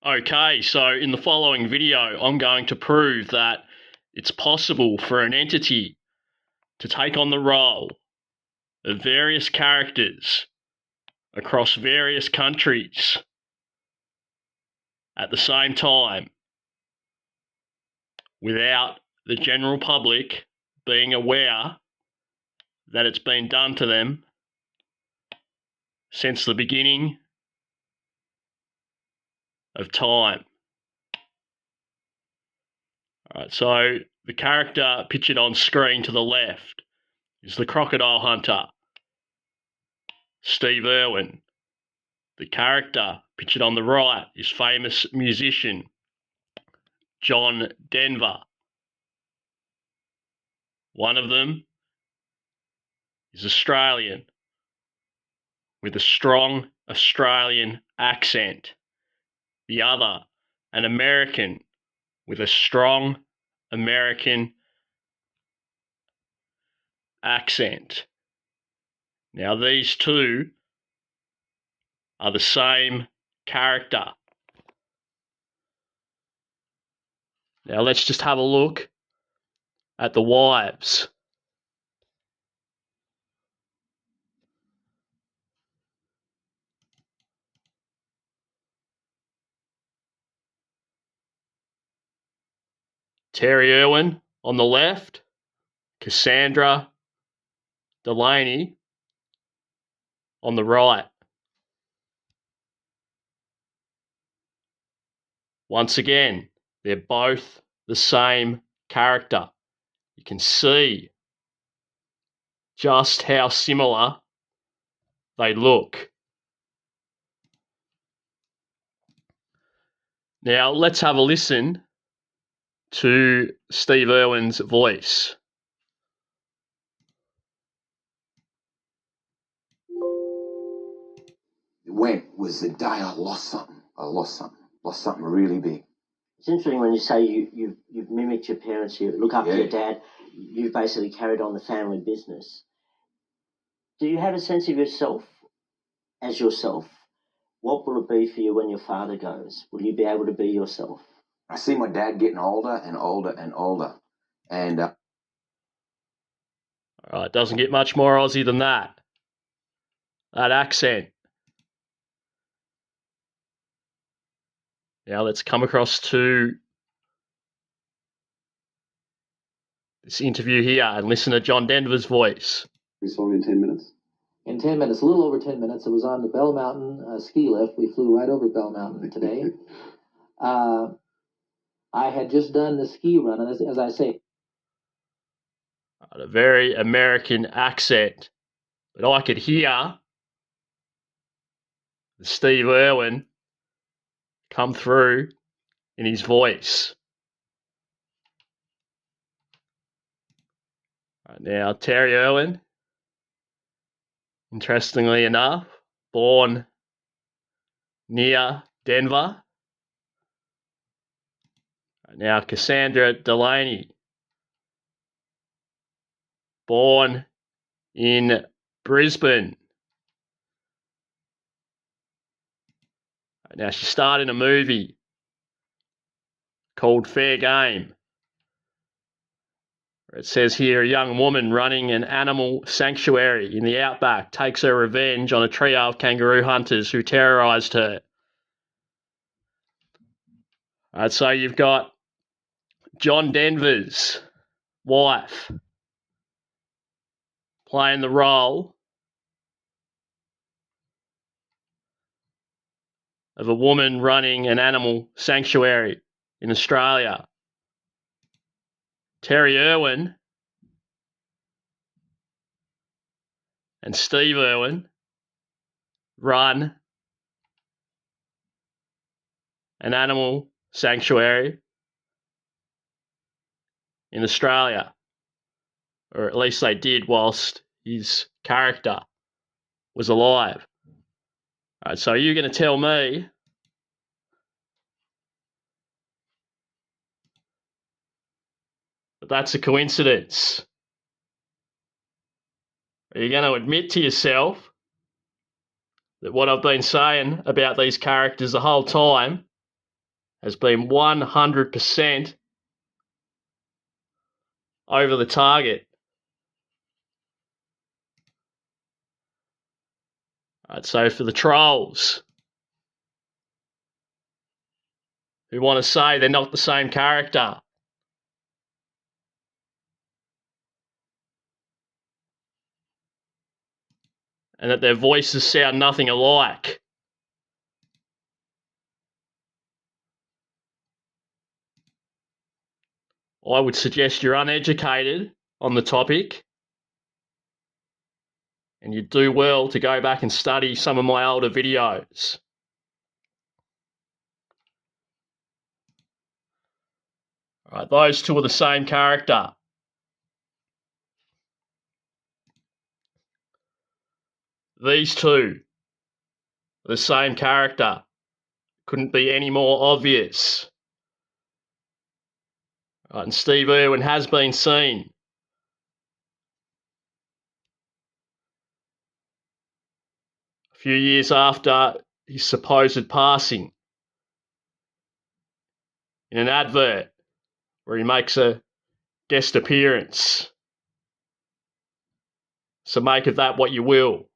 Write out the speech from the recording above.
Okay, so in the following video, I'm going to prove that it's possible for an entity to take on the role of various characters across various countries at the same time without the general public being aware that it's been done to them since the beginning of time. Alright, so the character pictured on screen to the left is the crocodile hunter, Steve Irwin. The character pictured on the right is famous musician John Denver. One of them is Australian with a strong Australian accent. The other, an American with a strong American accent. Now, these two are the same character. Now, let's just have a look at the wives. Terry Irwin on the left, Cassandra Delaney on the right. Once again, they're both the same character. You can see just how similar they look. Now, let's have a listen to Steve Irwin's voice. When was the day I lost something? Lost something really big. It's interesting when you say you've mimicked your parents, you look up to your dad, you've basically carried on the family business. Do you have a sense of yourself as yourself? What will it be for you when your father goes? Will you be able to be yourself? I see my dad getting older and older and older. And all right, doesn't get much more Aussie than that. That accent. Now let's come across to this interview here and listen to John Denver's voice. We saw in 10 minutes. In 10 minutes, a little over 10 minutes, it was on the Bell Mountain ski lift. We flew right over Bell Mountain today. I had just done the ski run, and as I say, a very American accent, but I could hear Steve Irwin come through in his voice. Right, now, Terry Irwin, interestingly enough, born near Denver. Right, now, Cassandra Delaney, born in Brisbane. Right, now, she starred in a movie called Fair Game. It says here, a young woman running an animal sanctuary in the outback takes her revenge on a trio of kangaroo hunters who terrorised her. All right, so you've got John Denver's wife playing the role of a woman running an animal sanctuary in Australia. Terry Irwin and Steve Irwin run an animal sanctuary in Australia, or at least they did whilst his character was alive. All right, so you're going to tell me that that's a coincidence? Are you going to admit to yourself that what I've been saying about these characters the whole time has been 100% over the target. Alright, so for the trolls who want to say they're not the same character, and that their voices sound nothing alike, I would suggest you're uneducated on the topic, and you do well to go back and study some of my older videos. Alright, those two are the same character. These two are the same character. Couldn't be any more obvious. Right, and Steve Irwin has been seen a few years after his supposed passing in an advert where he makes a guest appearance. So make of that what you will.